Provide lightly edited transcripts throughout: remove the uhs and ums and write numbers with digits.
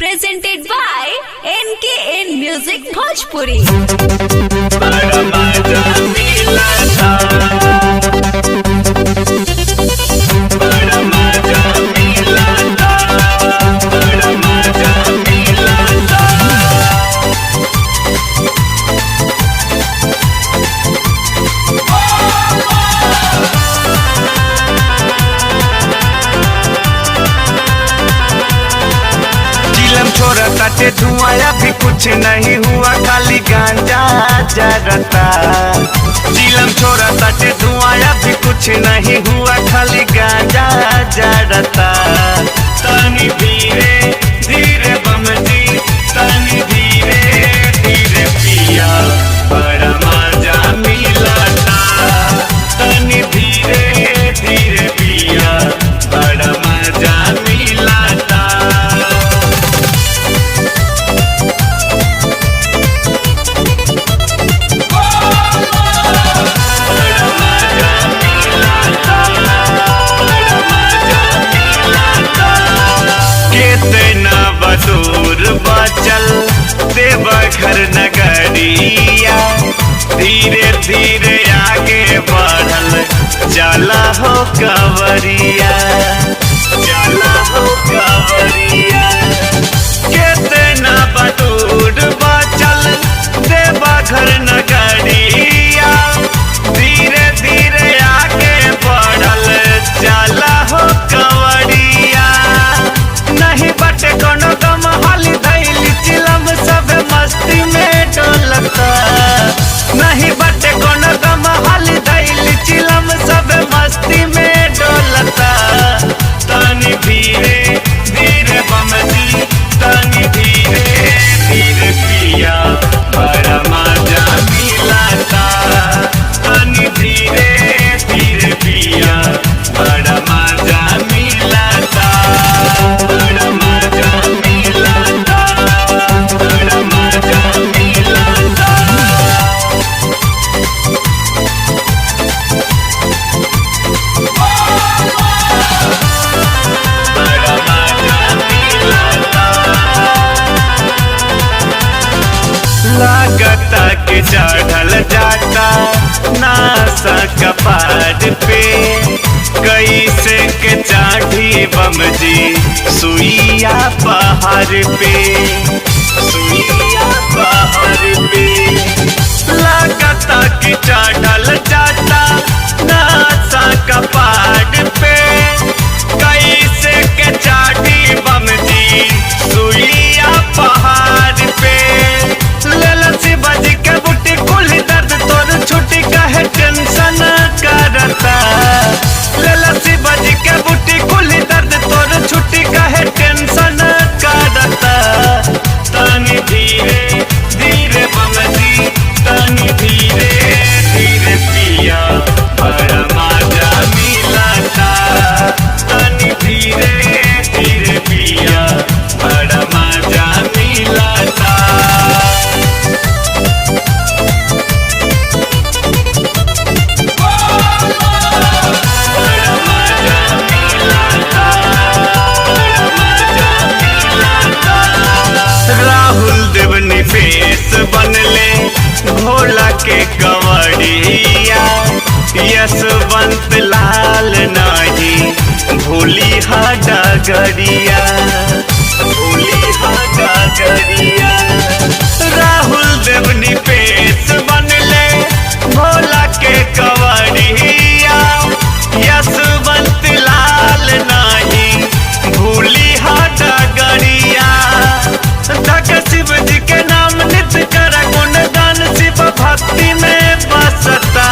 presented by NKN Music Bhojpuri. छोरा ताटे धुआं भी कुछ नहीं हुआ, खाली गांजा जरता। जिलम छोरा ताटे धुआं भी कुछ नहीं हुआ, खाली गांजा जरता। तनी धीरे धीरे बमजी, तनी धीरे धीरे पिया, बड़ा मजा मिलता। तनी धीरे धीरे पिया, बड़ा मजा मिलता। दूर बचल देवघर नगरिया, धीरे धीरे आगे बढ़ल चला हो कंवरिया, चला हो कंवरिया। कितना दूर बचल देवघर नगरिया, धीरे धीरे आगे बढ़ल चला हो कंवरिया। नहीं बटे कोनो गम हाली धैली चिलम, सब मस्ती में डोलता। नहीं बटे कोनो गम हाली धैली चिलम, सब मस्ती में डोलता। तनी धीरे धीरे बमजी, तनी धीरे धीरे पिया, बड़ा मजा मिलता। तनी धीरे धीरे पिया, बड़ा मजा मिलता। बड़ा मजा मिलता, बड़ा मजा मिलता। बड़ा मजा मिलता। लागता के चढ़ल जाता नासा कपार पे, कैसे के चाढ़ी बमजी सुइया पहाड़ पे, सुइया पहाड़ पे। लागता के चढ़ल जाता नासा कपार पे, कैसे के चाढ़ी बमजी सुइया पहाड़ पे। ललसी बज के बुटी कुल दर्द तोर छुट्टी कहे टेंशन करता। ललसी बज के बुटी कुल दर्द तोर छुट्टी कहे टेंशन करता। तनी धीरे धीरे बमजी, तनी धीरे धीरे पिया, बड़ा मजा मिलता। तनी धीरे धीरे पिया, बड़ा मजा मिलता। राहुल देवनी फेस बनले भोला के कंवरिया, यशवंत लाल नहीं भूली हा डगरिया, भूली हा डगरिया। राहुल देवनी फेस बनले भोला के कंवरिया, यशवंत लाल नहीं भूली हा डगरिया। धक शिव जी के नाम नित्य कर गुणगान, शिव भक्ति में बसता।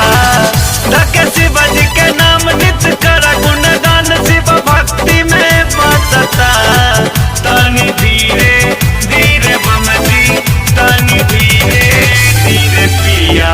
धक शिव जी के नाम नित्य कर गुणगान, शिव भक्ति में बसता। तनी धीरे धीरे बमजी, तनी धीरे धीरे पिया।